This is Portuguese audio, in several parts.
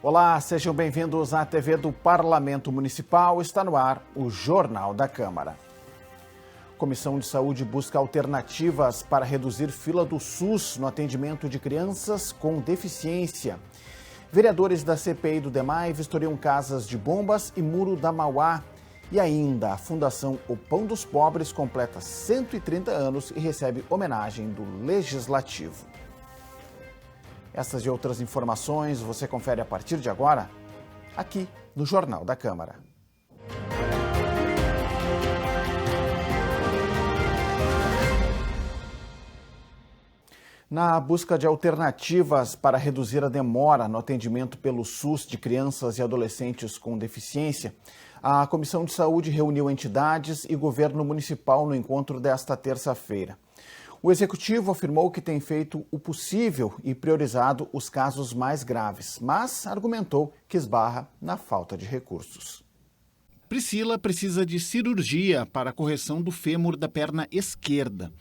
Olá, sejam bem-vindos à TV do Parlamento Municipal. Está no ar o Jornal da Câmara. Comissão de Saúde busca alternativas para reduzir fila do SUS no atendimento de crianças com deficiência. Vereadores da CPI do DEMAI vistoriam casas de Bombas e Muro da Mauá. E ainda, a Fundação O Pão dos Pobres completa 130 anos e recebe homenagem do Legislativo. Essas e outras informações você confere a partir de agora, aqui no Jornal da Câmara. Na busca de alternativas para reduzir a demora no atendimento pelo SUS de crianças e adolescentes com deficiência, a Comissão de Saúde reuniu entidades e governo municipal no encontro desta terça-feira. O Executivo afirmou que tem feito o possível e priorizado os casos mais graves, mas argumentou que esbarra na falta de recursos. Priscila precisa de cirurgia para a correção do fêmur da perna esquerda.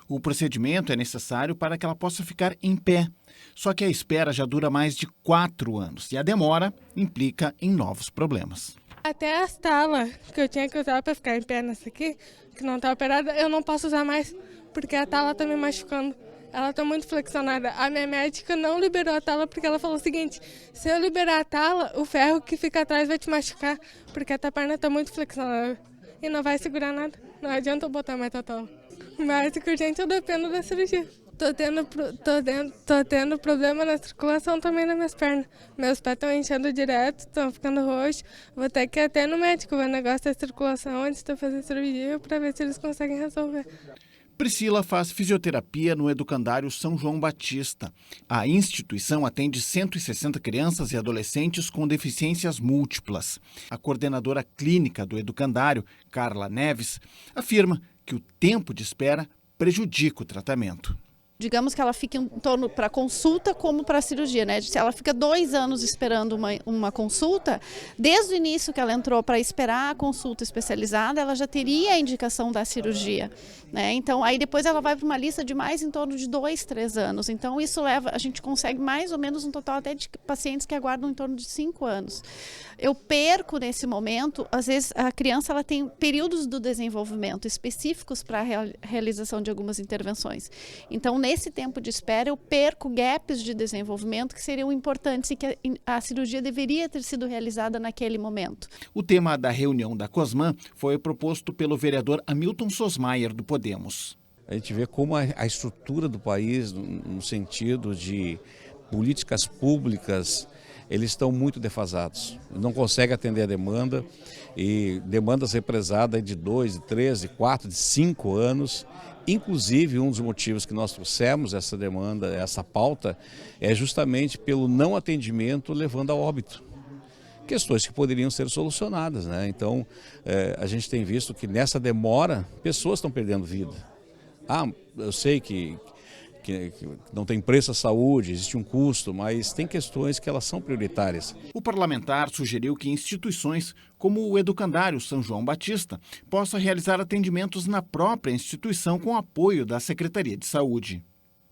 O procedimento é necessário para que ela possa ficar em pé. Só que a espera já dura mais de 4 anos e a demora implica em novos problemas. Até as talas que eu tinha que usar para ficar em pé nessa aqui, que não está operada, eu não posso usar mais, porque a tala está me machucando. Ela está muito flexionada. A minha médica não liberou a tala porque ela falou o seguinte: se eu liberar a tala, o ferro que fica atrás vai te machucar, porque a tua perna está muito flexionada e não vai segurar nada. Não adianta eu botar mais a tala. Mas, urgente, eu dependo da cirurgia. Tô tendo problema na circulação também nas minhas pernas. Meus pés estão enchendo direto, estão ficando roxos. Vou ter que ir até no médico ver o negócio da circulação antes de eu fazer cirurgia para ver se eles conseguem resolver. Priscila faz fisioterapia no Educandário São João Batista. A instituição atende 160 crianças e adolescentes com deficiências múltiplas. A coordenadora clínica do Educandário, Carla Neves, afirma que o tempo de espera prejudica o tratamento. Digamos que ela fica em torno para consulta como para cirurgia, né? Se ela fica 2 anos esperando uma consulta, desde o início que ela entrou para esperar a consulta especializada, ela já teria a indicação da cirurgia, né? Então, aí depois ela vai para uma lista de mais em torno de 2, 3 anos. Então, isso leva, a gente consegue mais ou menos um total até de pacientes que aguardam em torno de 5 anos. Eu perco nesse momento, às vezes a criança ela tem períodos do desenvolvimento específicos para a realização de algumas intervenções. Então, nesse tempo de espera, eu perco gaps de desenvolvimento que seriam importantes e que a cirurgia deveria ter sido realizada naquele momento. O tema da reunião da COSMAN foi proposto pelo vereador Hamilton Sosmaier, do Podemos. A gente vê como a estrutura do país, no sentido de políticas públicas, eles estão muito defasados. Não conseguem atender a demanda e demandas represadas de 2, de 3, de 4, de 5 anos. Inclusive, um dos motivos que nós trouxemos essa demanda, essa pauta, é justamente pelo não atendimento levando a óbito. Questões que poderiam ser solucionadas, né? Então, a gente tem visto que nessa demora, pessoas estão perdendo vida. Eu sei que não tem preço à saúde, existe um custo, mas tem questões que elas são prioritárias. O parlamentar sugeriu que instituições como o Educandário São João Batista possam realizar atendimentos na própria instituição com apoio da Secretaria de Saúde.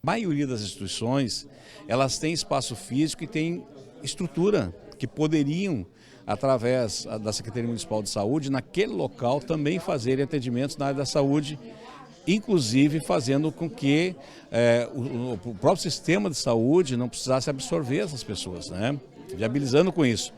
A maioria das instituições, elas têm espaço físico e têm estrutura que poderiam, através da Secretaria Municipal de Saúde, naquele local também fazerem atendimentos na área da saúde, inclusive fazendo com que o próprio sistema de saúde não precisasse absorver essas pessoas, né? Viabilizando com isso.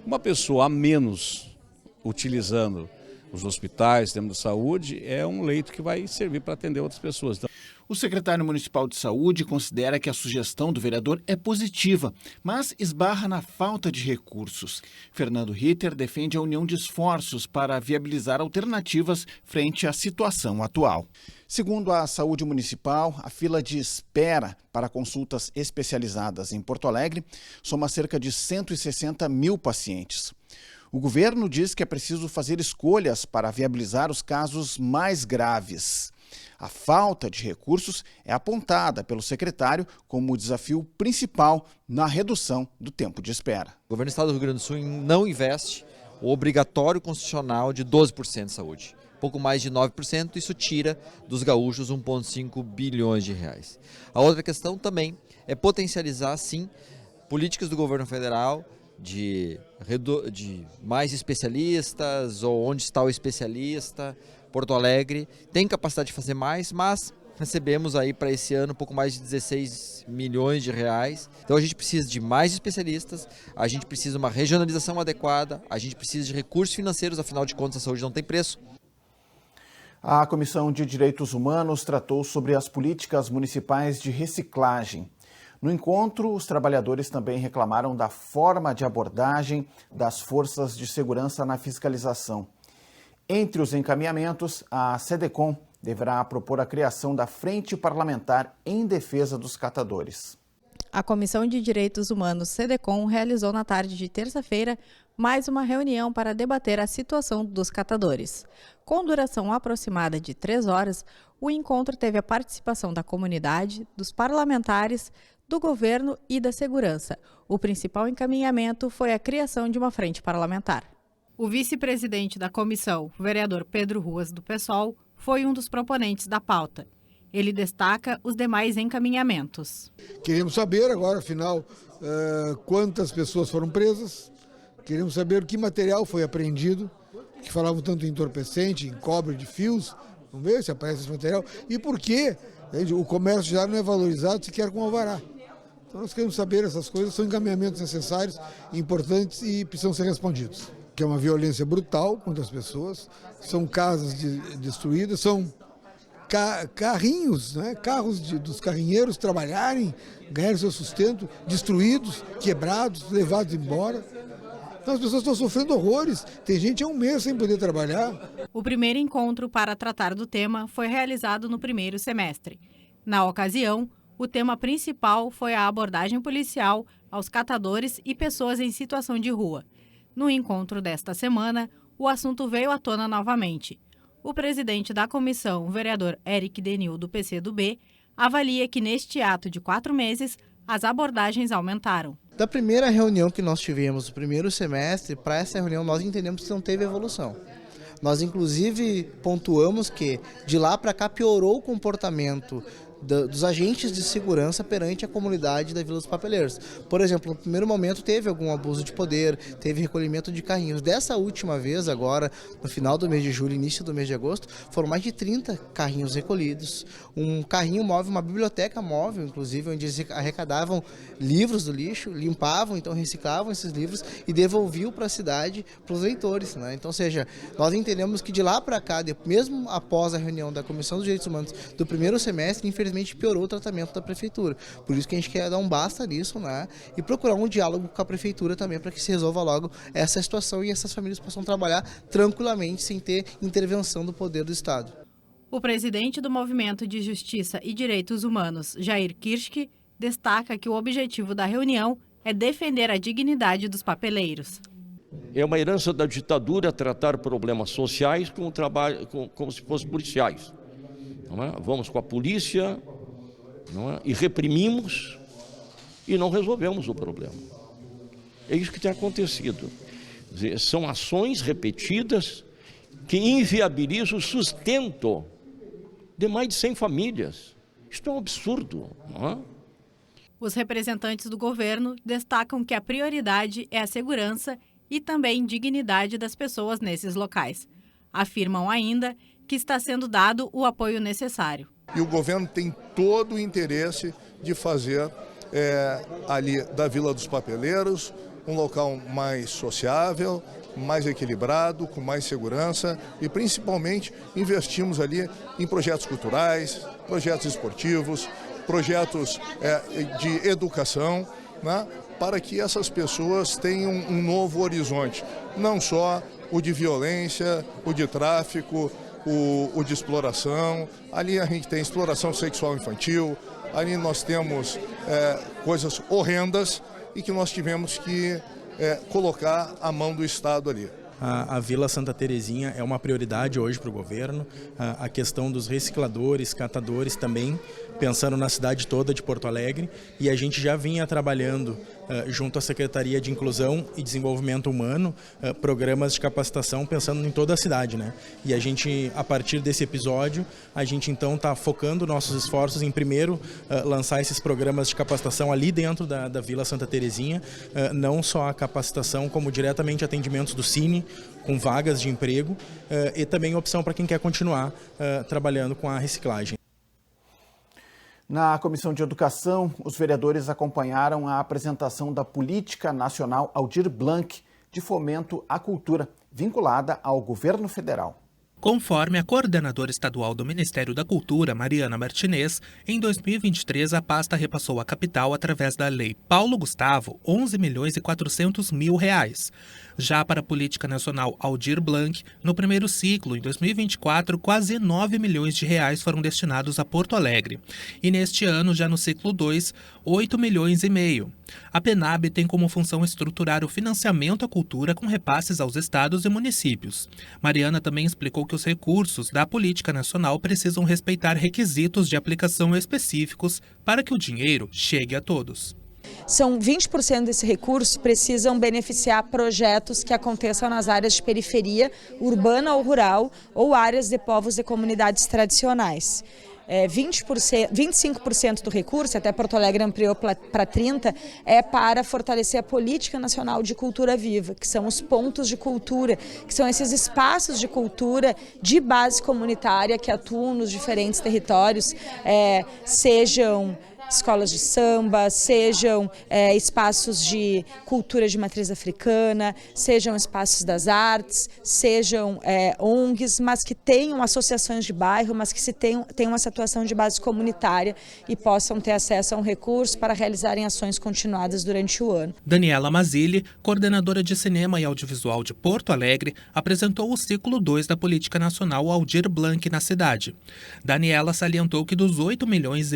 Uma pessoa a menos utilizando os hospitais, sistema de saúde, é um leito que vai servir para atender outras pessoas. Então, o secretário municipal de saúde considera que a sugestão do vereador é positiva, mas esbarra na falta de recursos. Fernando Ritter defende a união de esforços para viabilizar alternativas frente à situação atual. Segundo a Saúde Municipal, a fila de espera para consultas especializadas em Porto Alegre soma cerca de 160 mil pacientes. O governo diz que é preciso fazer escolhas para viabilizar os casos mais graves. A falta de recursos é apontada pelo secretário como o desafio principal na redução do tempo de espera. O governo do Estado do Rio Grande do Sul não investe o obrigatório constitucional de 12% de saúde. Pouco mais de 9%, isso tira dos gaúchos 1,5 bilhões de reais. A outra questão também é potencializar, sim, políticas do governo federal de mais especialistas ou onde está o especialista. Porto Alegre tem capacidade de fazer mais, mas recebemos aí para esse ano pouco mais de 16 milhões de reais. Então a gente precisa de mais especialistas, a gente precisa de uma regionalização adequada, a gente precisa de recursos financeiros, afinal de contas a saúde não tem preço. A Comissão de Direitos Humanos tratou sobre as políticas municipais de reciclagem. No encontro, os trabalhadores também reclamaram da forma de abordagem das forças de segurança na fiscalização. Entre os encaminhamentos, a SEDECOM deverá propor a criação da Frente Parlamentar em Defesa dos Catadores. A Comissão de Direitos Humanos SEDECOM realizou na tarde de terça-feira mais uma reunião para debater a situação dos catadores. Com duração aproximada de 3 horas, o encontro teve a participação da comunidade, dos parlamentares, do governo e da segurança. O principal encaminhamento foi a criação de uma frente parlamentar. O vice-presidente da comissão, o vereador Pedro Ruas, do PSOL, foi um dos proponentes da pauta. Ele destaca os demais encaminhamentos. Queremos saber agora, afinal, quantas pessoas foram presas, queremos saber que material foi apreendido, que falavam tanto em entorpecente, em cobre de fios, vamos ver se aparece esse material, e por que o comércio já não é valorizado sequer com alvará. Então nós queremos saber essas coisas, são encaminhamentos necessários, importantes e precisam ser respondidos. Que é uma violência brutal contra as pessoas, são casas destruídas, são carrinhos, né? Carros dos carrinheiros trabalharem, ganharem seu sustento, destruídos, quebrados, levados embora. Então as pessoas estão sofrendo horrores, tem gente há um mês sem poder trabalhar. O primeiro encontro para tratar do tema foi realizado no primeiro semestre. Na ocasião, o tema principal foi a abordagem policial aos catadores e pessoas em situação de rua. No encontro desta semana, o assunto veio à tona novamente. O presidente da comissão, o vereador Eric Denil, do PCdoB, avalia que neste ato de 4 meses, as abordagens aumentaram. Da primeira reunião que nós tivemos, no primeiro semestre, para essa reunião nós entendemos que não teve evolução. Nós, inclusive, pontuamos que de lá para cá piorou o comportamento dos agentes de segurança perante a comunidade da Vila dos Papeleiros. Por exemplo, no primeiro momento teve algum abuso de poder, teve recolhimento de carrinhos. Dessa última vez, agora, no final do mês de julho, início do mês de agosto, foram mais de 30 carrinhos recolhidos. Um carrinho móvel, uma biblioteca móvel, inclusive, onde eles arrecadavam livros do lixo, limpavam, então reciclavam esses livros e devolviam para a cidade, para os leitores, né? Então, ou seja, nós entendemos que de lá para cá, mesmo após a reunião da Comissão dos Direitos Humanos do primeiro semestre, infelizmente piorou o tratamento da prefeitura. Por isso que a gente quer dar um basta nisso, né? E procurar um diálogo com a prefeitura também para que se resolva logo essa situação e essas famílias possam trabalhar tranquilamente sem ter intervenção do poder do Estado. O presidente do Movimento de Justiça e Direitos Humanos, Jair Kirschke, destaca que o objetivo da reunião é defender a dignidade dos papeleiros. É uma herança da ditadura tratar problemas sociais como se fossem policiais. Não é? Vamos com a polícia, não é? E reprimimos e não resolvemos o problema. É isso que tem acontecido. Quer dizer, são ações repetidas que inviabilizam o sustento de mais de 100 famílias. Isto é um absurdo, não é? Os representantes do governo destacam que a prioridade é a segurança e também dignidade das pessoas nesses locais. Afirmam ainda que está sendo dado o apoio necessário. E o governo tem todo o interesse de fazer ali da Vila dos Papeleiros um local mais sociável, mais equilibrado, com mais segurança e principalmente investimos ali em projetos culturais, projetos esportivos, projetos de educação, né, para que essas pessoas tenham um novo horizonte, não só o de violência, o de tráfico, o de exploração. Ali a gente tem exploração sexual infantil, ali nós temos coisas horrendas e que nós tivemos que colocar a mão do Estado ali. A Vila Santa Terezinha é uma prioridade hoje para o governo. A questão dos recicladores, catadores também pensando na cidade toda de Porto Alegre, e a gente já vinha trabalhando junto à Secretaria de Inclusão e Desenvolvimento Humano, programas de capacitação pensando em toda a cidade, né? E a gente, a partir desse episódio, a gente então está focando nossos esforços em primeiro lançar esses programas de capacitação ali dentro da Vila Santa Terezinha, não só a capacitação, como diretamente atendimentos do Cine, com vagas de emprego, e também opção para quem quer continuar trabalhando com a reciclagem. Na Comissão de Educação, os vereadores acompanharam a apresentação da Política Nacional Aldir Blanc de Fomento à Cultura, vinculada ao governo federal. Conforme a coordenadora estadual do Ministério da Cultura, Mariana Martinez, em 2023 a pasta repassou à capital, através da Lei Paulo Gustavo, R$ 11.400.000. Já para a Política Nacional Aldir Blanc, no primeiro ciclo, em 2024, quase R$ 9 milhões foram destinados a Porto Alegre. E neste ano, já no ciclo 2, R$ 8,5 milhões. A PENAB tem como função estruturar o financiamento à cultura com repasses aos estados e municípios. Mariana também explicou que os recursos da Política Nacional precisam respeitar requisitos de aplicação específicos para que o dinheiro chegue a todos. São 20% desse recurso precisam beneficiar projetos que aconteçam nas áreas de periferia, urbana ou rural, ou áreas de povos e comunidades tradicionais. 25% do recurso, até Porto Alegre ampliou para 30%, é para fortalecer a Política Nacional de Cultura Viva, que são os pontos de cultura, que são esses espaços de cultura de base comunitária que atuam nos diferentes territórios, sejam escolas de samba, sejam espaços de cultura de matriz africana, sejam espaços das artes, sejam ONGs, mas que tenham associações de bairro, mas que tenham essa atuação de base comunitária e possam ter acesso a um recurso para realizarem ações continuadas durante o ano. Daniela Mazzilli, coordenadora de cinema e audiovisual de Porto Alegre, apresentou o ciclo 2 da Política Nacional Aldir Blanc na cidade. Daniela salientou que dos R$ 8,5 milhões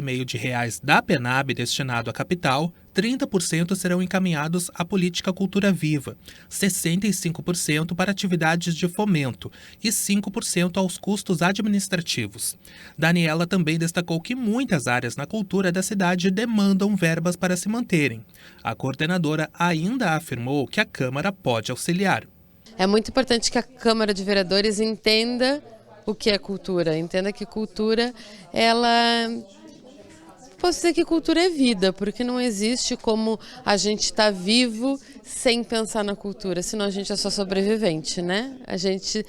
da PENAB destinado à capital, 30% serão encaminhados à Política Cultura Viva, 65% para atividades de fomento e 5% aos custos administrativos. Daniela também destacou que muitas áreas na cultura da cidade demandam verbas para se manterem. A coordenadora ainda afirmou que a Câmara pode auxiliar. É muito importante que a Câmara de Vereadores entenda o que é cultura, entenda que cultura, posso dizer que cultura é vida, porque não existe como a gente estar vivo sem pensar na cultura, senão a gente é só sobrevivente, né? A gente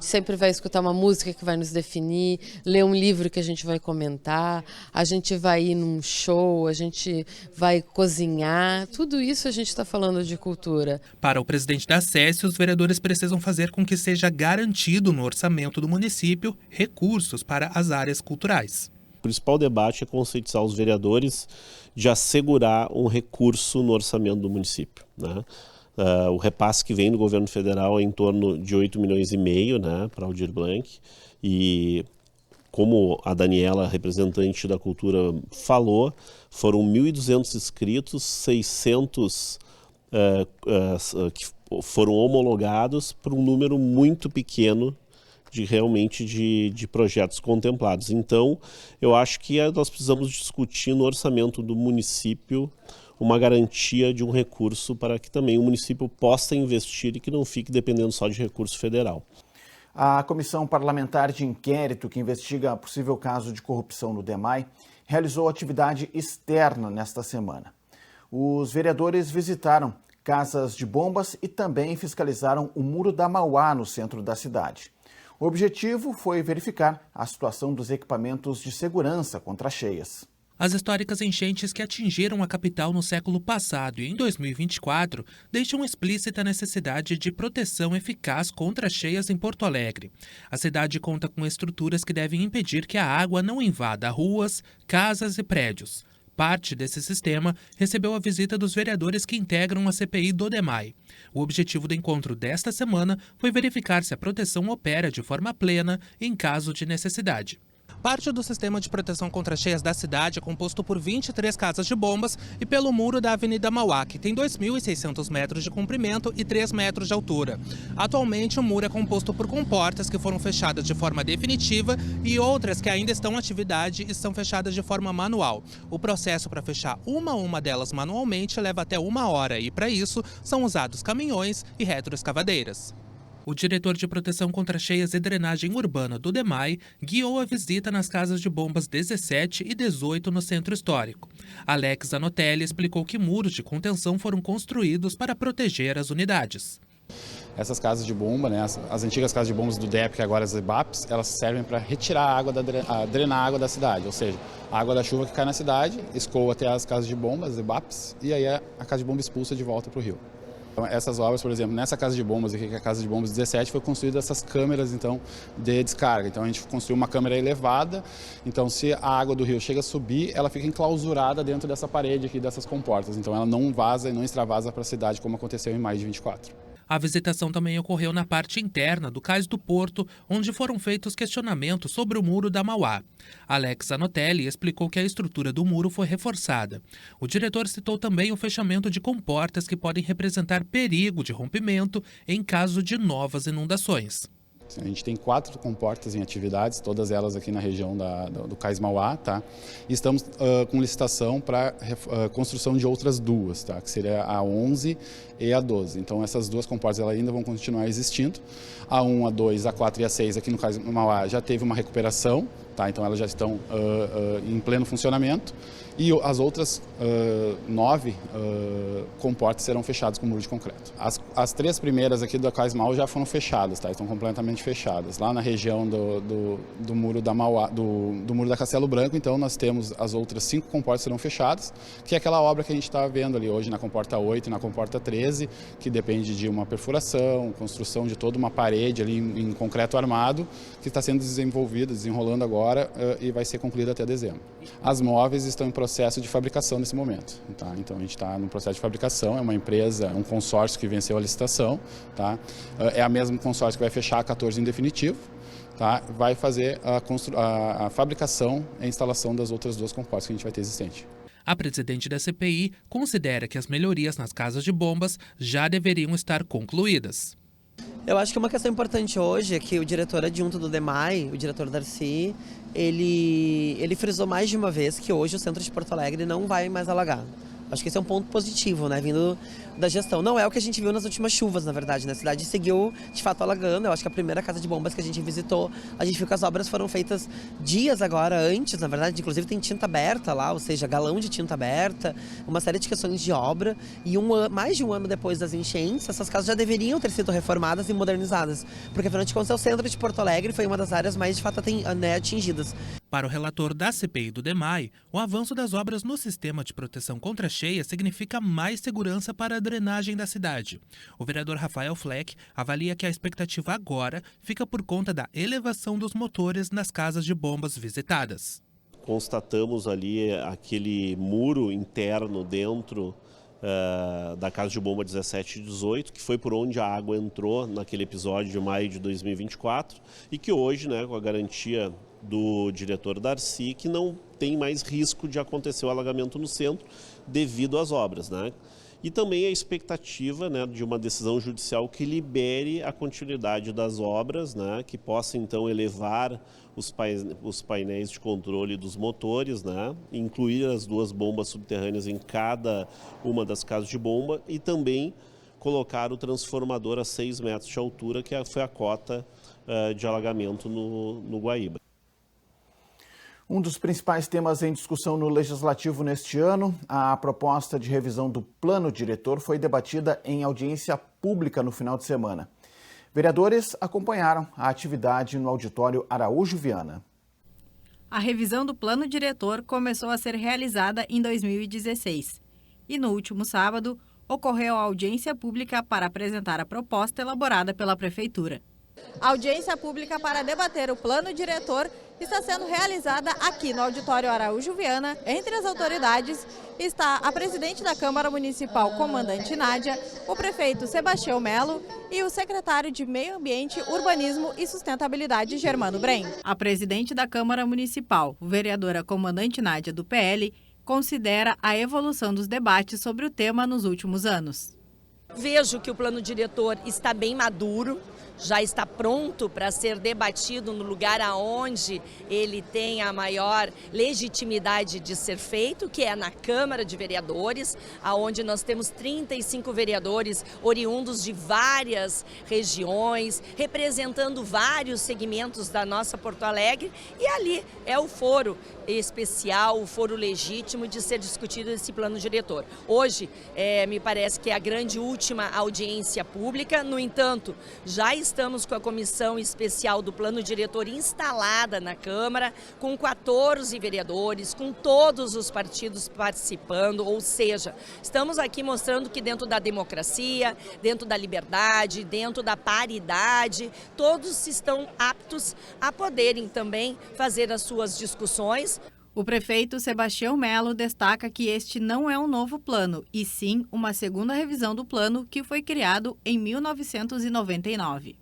sempre vai escutar uma música que vai nos definir, ler um livro que a gente vai comentar, a gente vai ir num show, a gente vai cozinhar, tudo isso a gente está falando de cultura. Para o presidente da SESI, os vereadores precisam fazer com que seja garantido no orçamento do município recursos para as áreas culturais. O principal debate é conscientizar os vereadores de assegurar um recurso no orçamento do município, né? O repasse que vem do governo federal é em torno de R$ 8,5 milhões, né, para Aldir Blanc, e como a Daniela, representante da cultura, falou, foram 1.200 inscritos, 600 que foram homologados por um número muito pequeno de projetos contemplados. Então, eu acho que nós precisamos discutir no orçamento do município uma garantia de um recurso para que também o município possa investir e que não fique dependendo só de recurso federal. A Comissão Parlamentar de Inquérito, que investiga possível caso de corrupção no DEMAI, realizou atividade externa nesta semana. Os vereadores visitaram casas de bombas e também fiscalizaram o Muro da Mauá, no centro da cidade. O objetivo foi verificar a situação dos equipamentos de segurança contra cheias. As históricas enchentes que atingiram a capital no século passado e em 2024 deixam explícita a necessidade de proteção eficaz contra cheias em Porto Alegre. A cidade conta com estruturas que devem impedir que a água não invada ruas, casas e prédios. Parte desse sistema recebeu a visita dos vereadores que integram a CPI do DEMAI. O objetivo do encontro desta semana foi verificar se a proteção opera de forma plena em caso de necessidade. Parte do sistema de proteção contra cheias da cidade é composto por 23 casas de bombas e pelo muro da Avenida Mauá, que tem 2.600 metros de comprimento e 3 metros de altura. Atualmente, o muro é composto por comportas que foram fechadas de forma definitiva e outras que ainda estão em atividade e são fechadas de forma manual. O processo para fechar uma a uma delas manualmente leva até 1 hora e, para isso, são usados caminhões e retroescavadeiras. O diretor de proteção contra cheias e drenagem urbana do DEMAI guiou a visita nas casas de bombas 17 e 18 no centro histórico. Alex Zanotelli explicou que muros de contenção foram construídos para proteger as unidades. Essas casas de bomba, né, as antigas casas de bombas do DEP, que agora as EBAPs, elas servem para retirar a água, drenar a água da cidade, ou seja, a água da chuva que cai na cidade, escoa até as casas de bomba, as EBAPs, e aí a casa de bomba expulsa de volta para o rio. Então, essas obras, por exemplo, nessa casa de bombas aqui, que é a casa de bombas 17, foi construída essas câmeras então, de descarga. Então a gente construiu uma câmera elevada, então se a água do rio chega a subir, ela fica enclausurada dentro dessa parede aqui, dessas comportas. Então ela não vaza e não extravasa para a cidade, como aconteceu em maio de 24. A visitação também ocorreu na parte interna do Cais do Porto, onde foram feitos questionamentos sobre o muro da Mauá. Alex Zanotelli explicou que a estrutura do muro foi reforçada. O diretor citou também o fechamento de comportas que podem representar perigo de rompimento em caso de novas inundações. A gente tem 4 comportas em atividades, todas elas aqui na região do Cais Mauá, tá? E estamos com licitação para construção de outras 2, tá? Que seria a 11 e a 12. Então essas 2 comportas elas ainda vão continuar existindo. A 1, a 2, a 4 e a 6 aqui no Cais Mauá já teve uma recuperação, tá? Então elas já estão em pleno funcionamento. E as outras 9 comportas serão fechadas com muro de concreto. As 3 primeiras aqui do Cais Mauá já foram fechadas, tá? Estão completamente fechadas. Lá na região do muro da Mauá, do muro da Castelo Branco, então nós temos as outras 5 comportas serão fechadas, que é aquela obra que a gente está vendo ali hoje na comporta 8 e na comporta 13, que depende de uma perfuração, construção de toda uma parede ali em concreto armado, que está sendo desenrolando agora e vai ser concluída até dezembro. As móveis estão em processo de fabricação nesse momento, tá? Então a gente está no processo de fabricação, é uma empresa, um consórcio que venceu a licitação, tá? É a mesma consórcio que vai fechar a 14 em definitivo, tá? Vai fazer a fabricação e a instalação das outras 2 compostas que a gente vai ter existente. A presidente da CPI considera que as melhorias nas casas de bombas já deveriam estar concluídas. Eu acho que uma questão importante hoje é que o diretor adjunto do DEMAI, o diretor Darcy, ele frisou mais de uma vez que hoje o centro de Porto Alegre não vai mais alagar. Acho que esse é um ponto positivo, né, vindo da gestão. Não é o que a gente viu nas últimas chuvas, na verdade, né? A cidade seguiu, de fato, alagando. Eu acho que a primeira casa de bombas que a gente visitou, a gente viu que as obras foram feitas dias agora antes, na verdade. Inclusive tem tinta aberta lá, ou seja, galão de tinta aberta, uma série de questões de obra. E mais de um ano depois das enchentes, essas casas já deveriam ter sido reformadas e modernizadas. Porque, afinal de contas, o centro de Porto Alegre foi uma das áreas mais, de fato, atingidas. Para o relator da CPI do DEMAI, o avanço das obras no sistema de proteção contra cheia significa mais segurança para a drenagem da cidade. O vereador Rafael Fleck avalia que a expectativa agora fica por conta da elevação dos motores nas casas de bombas visitadas. Constatamos ali aquele muro interno dentro da casa de bomba 17 e 18, que foi por onde a água entrou naquele episódio de maio de 2024 e que hoje, né, com a garantia do diretor Darcy, que não tem mais risco de acontecer o alagamento no centro devido às obras, né? E também a expectativa, né, de uma decisão judicial que libere a continuidade das obras, né, que possa então elevar os painéis de controle dos motores, né, incluir as 2 bombas subterrâneas em cada uma das casas de bomba e também colocar o transformador a 6 metros de altura, que foi a cota de alagamento no Guaíba. Um dos principais temas em discussão no Legislativo neste ano, a proposta de revisão do Plano Diretor foi debatida em audiência pública no final de semana. Vereadores acompanharam a atividade no auditório Araújo Viana. A revisão do Plano Diretor começou a ser realizada em 2016 e no último sábado ocorreu a audiência pública para apresentar a proposta elaborada pela Prefeitura. A audiência pública para debater o Plano Diretor está sendo realizada aqui no Auditório Araújo Viana. Entre as autoridades está a presidente da Câmara Municipal, comandante Nádia, o prefeito Sebastião Melo e o secretário de Meio Ambiente, Urbanismo e Sustentabilidade, Germano Brem. A presidente da Câmara Municipal, vereadora comandante Nádia do PL, considera a evolução dos debates sobre o tema nos últimos anos. Vejo que o plano diretor está bem maduro, já está pronto para ser debatido no lugar aonde ele tem a maior legitimidade de ser feito, que é na Câmara de Vereadores, aonde nós temos 35 vereadores oriundos de várias regiões, representando vários segmentos da nossa Porto Alegre, e ali é o foro especial, o foro legítimo de ser discutido esse plano diretor. Hoje, me parece que é a grande última audiência pública, no entanto, já estamos com a comissão especial do plano diretor instalada na Câmara, com 14 vereadores, com todos os partidos participando, ou seja, estamos aqui mostrando que dentro da democracia, dentro da liberdade, dentro da paridade, todos estão aptos a poderem também fazer as suas discussões. O prefeito Sebastião Melo destaca que este não é um novo plano, e sim uma segunda revisão do plano que foi criado em 1999.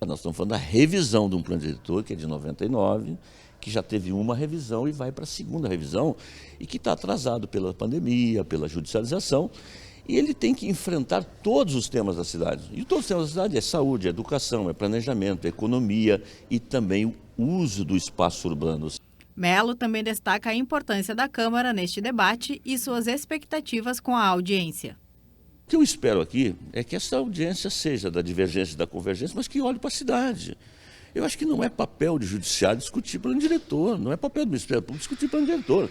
Nós estamos falando da revisão de um plano diretor que é de 99, que já teve uma revisão e vai para a segunda revisão, e que está atrasado pela pandemia, pela judicialização, e ele tem que enfrentar todos os temas da cidade. E todos os temas da cidade é saúde, é educação, é planejamento, é economia e também o uso do espaço urbano. Melo também destaca a importância da Câmara neste debate e suas expectativas com a audiência. O que eu espero aqui é que essa audiência seja da divergência e da convergência, mas que olhe para a cidade. Eu acho que não é papel de judiciário discutir plano diretor, não é papel do Ministério Público discutir plano diretor.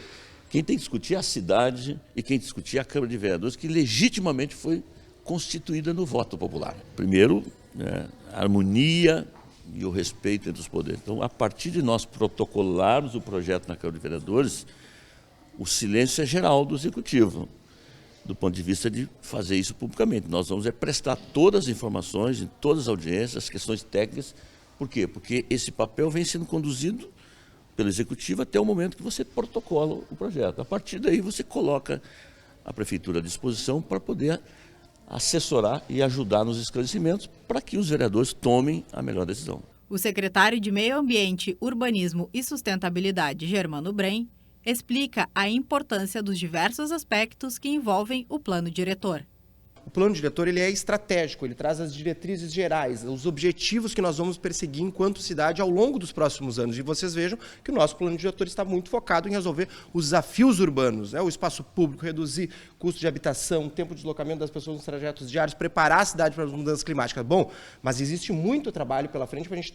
Quem tem que discutir é a cidade e quem tem que discutir é a Câmara de Vereadores, que legitimamente foi constituída no voto popular. Primeiro, a harmonia e o respeito entre os poderes. Então, a partir de nós protocolarmos o projeto na Câmara de Vereadores, o silêncio é geral do Executivo, do ponto de vista de fazer isso publicamente. Nós vamos prestar todas as informações em todas as audiências, as questões técnicas. Por quê? Porque esse papel vem sendo conduzido pelo Executivo até o momento que você protocola o projeto. A partir daí, você coloca a Prefeitura à disposição para poder assessorar e ajudar nos esclarecimentos para que os vereadores tomem a melhor decisão. O secretário de Meio Ambiente, Urbanismo e Sustentabilidade, Germano Brem, explica a importância dos diversos aspectos que envolvem o plano diretor. O plano diretor ele é estratégico, ele traz as diretrizes gerais, os objetivos que nós vamos perseguir enquanto cidade ao longo dos próximos anos. E vocês vejam que o nosso plano diretor está muito focado em resolver os desafios urbanos, o espaço público, reduzir custo de habitação, tempo de deslocamento das pessoas nos trajetos diários, preparar a cidade para as mudanças climáticas. Bom, mas existe muito trabalho pela frente para a gente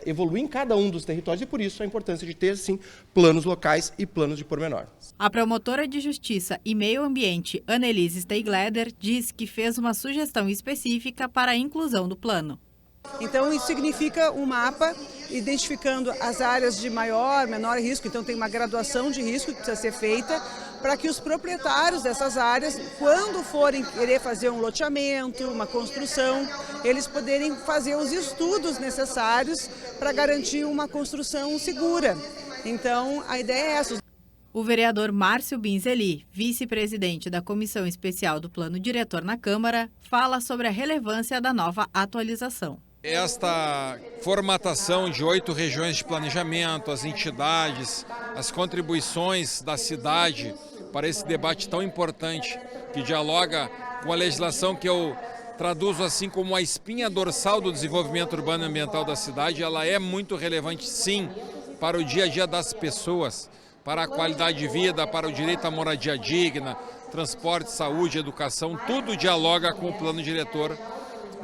evoluir em cada um dos territórios e, por isso, a importância de ter, sim, planos locais e planos de pormenor. A promotora de Justiça e Meio Ambiente, Annelise Steigleder, diz que fez uma sugestão específica para a inclusão do plano. Então, isso significa um mapa identificando as áreas de maior, menor risco. Então, tem uma graduação de risco que precisa ser feita para que os proprietários dessas áreas, quando forem querer fazer um loteamento, uma construção, eles poderem fazer os estudos necessários para garantir uma construção segura. Então, a ideia é essa. O vereador Márcio Binzeli, vice-presidente da Comissão Especial do Plano Diretor na Câmara, fala sobre a relevância da nova atualização. Esta formatação de 8 regiões de planejamento, as entidades, as contribuições da cidade para esse debate tão importante, que dialoga com a legislação que eu traduzo assim como a espinha dorsal do desenvolvimento urbano e ambiental da cidade, ela é muito relevante, sim, para o dia a dia das pessoas, para a qualidade de vida, para o direito à moradia digna, transporte, saúde, educação, tudo dialoga com o plano diretor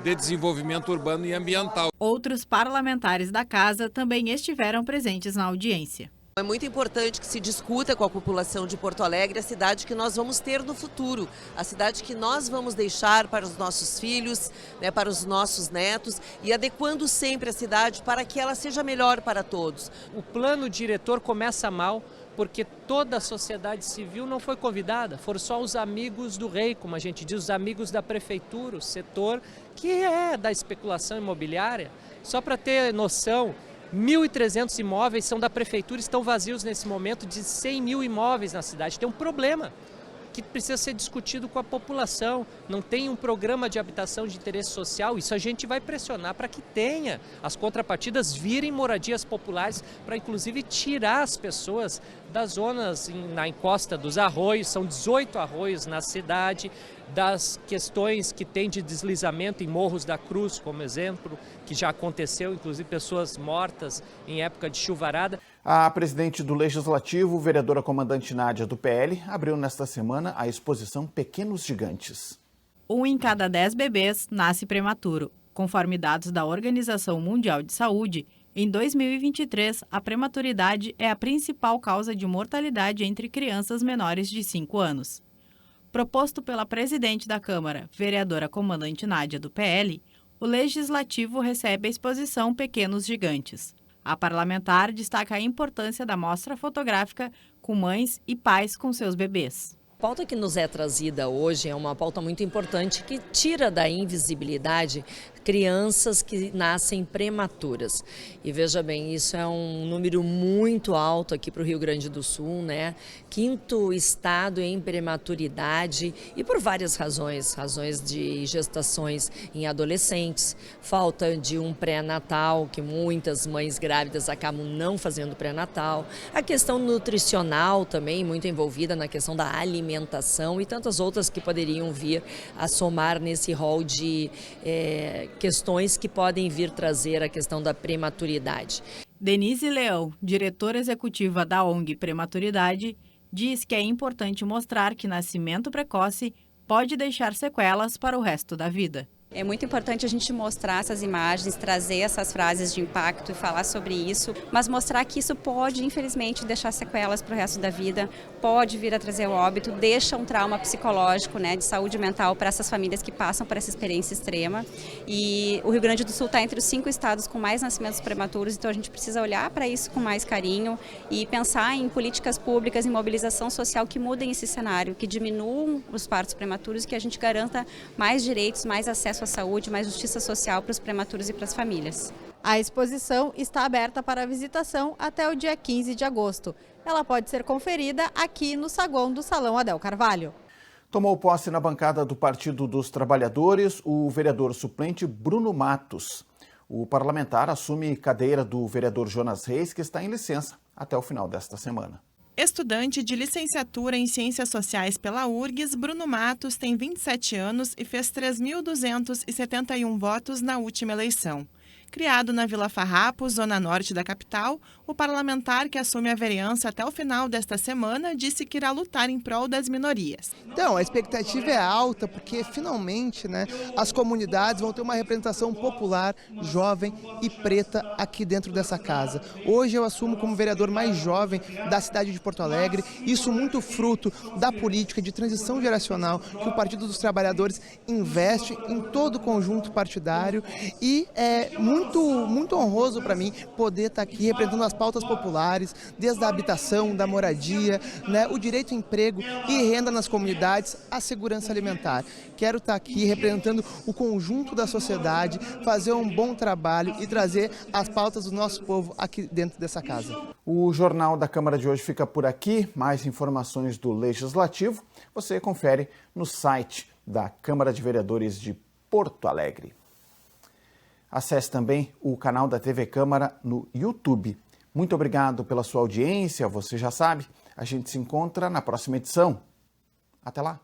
de desenvolvimento urbano e ambiental. Outros parlamentares da casa também estiveram presentes na audiência. É muito importante que se discuta com a população de Porto Alegre a cidade que nós vamos ter no futuro, a cidade que nós vamos deixar para os nossos filhos, para os nossos netos, e adequando sempre a cidade para que ela seja melhor para todos. O plano diretor começa mal porque toda a sociedade civil não foi convidada, foram só os amigos do rei, como a gente diz, os amigos da prefeitura, o setor que é da especulação imobiliária. Só para ter noção, 1.300 imóveis são da prefeitura, estão vazios nesse momento, de 100 mil imóveis na cidade. Tem um problema que precisa ser discutido com a população. Não tem um programa de habitação de interesse social, isso a gente vai pressionar para que tenha. As contrapartidas virem moradias populares para, inclusive, tirar as pessoas das zonas na encosta dos arroios, são 18 arroios na cidade, das questões que tem de deslizamento em Morros da Cruz, como exemplo, que já aconteceu, inclusive pessoas mortas em época de chuvarada. A presidente do Legislativo, vereadora comandante Nádia, do PL, abriu nesta semana a exposição Pequenos Gigantes. 1 em cada 10 bebês nasce prematuro. Conforme dados da Organização Mundial de Saúde, em 2023, a prematuridade é a principal causa de mortalidade entre crianças menores de 5 anos. Proposto pela presidente da Câmara, vereadora comandante Nádia, do PL, o Legislativo recebe a exposição Pequenos Gigantes. A parlamentar destaca a importância da mostra fotográfica com mães e pais com seus bebês. A pauta que nos é trazida hoje é uma pauta muito importante que tira da invisibilidade crianças que nascem prematuras. E veja bem, isso é um número muito alto aqui para o Rio Grande do Sul, né? 5º estado em prematuridade e por várias razões. Razões de gestações em adolescentes, falta de um pré-natal, que muitas mães grávidas acabam não fazendo pré-natal. A questão nutricional também muito envolvida na questão da alimentação e tantas outras que poderiam vir a somar nesse rol de questões que podem vir trazer a questão da prematuridade. Denise Leão, diretora executiva da ONG Prematuridade, diz que é importante mostrar que nascimento precoce pode deixar sequelas para o resto da vida. É muito importante a gente mostrar essas imagens, trazer essas frases de impacto e falar sobre isso, mas mostrar que isso pode, infelizmente, deixar sequelas para o resto da vida, pode vir a trazer o óbito, deixa um trauma psicológico, né, de saúde mental para essas famílias que passam por essa experiência extrema. E o Rio Grande do Sul está entre os 5 estados com mais nascimentos prematuros, então a gente precisa olhar para isso com mais carinho e pensar em políticas públicas, em mobilização social que mudem esse cenário, que diminuam os partos prematuros e que a gente garanta mais direitos, mais acesso à saúde, mais justiça social para os prematuros e para as famílias. A exposição está aberta para visitação até o dia 15 de agosto. Ela pode ser conferida aqui no saguão do Salão Adel Carvalho. Tomou posse na bancada do Partido dos Trabalhadores o vereador suplente Bruno Matos. O parlamentar assume cadeira do vereador Jonas Reis, que está em licença até o final desta semana. Estudante de licenciatura em Ciências Sociais pela URGS, Bruno Matos tem 27 anos e fez 3.271 votos na última eleição. Criado na Vila Farrapo, zona norte da capital, o parlamentar que assume a vereança até o final desta semana disse que irá lutar em prol das minorias. Então, a expectativa é alta porque, finalmente, as comunidades vão ter uma representação popular, jovem e preta aqui dentro dessa casa. Hoje eu assumo como vereador mais jovem da cidade de Porto Alegre, isso muito fruto da política de transição geracional que o Partido dos Trabalhadores investe em todo o conjunto partidário e é muito honroso para mim poder estar aqui representando as pautas populares, desde a habitação, da moradia, o direito ao emprego e renda nas comunidades, a segurança alimentar. Quero estar aqui representando o conjunto da sociedade, fazer um bom trabalho e trazer as pautas do nosso povo aqui dentro dessa casa. O Jornal da Câmara de hoje fica por aqui. Mais informações do Legislativo você confere no site da Câmara de Vereadores de Porto Alegre. Acesse também o canal da TV Câmara no YouTube. Muito obrigado pela sua audiência, você já sabe, a gente se encontra na próxima edição. Até lá!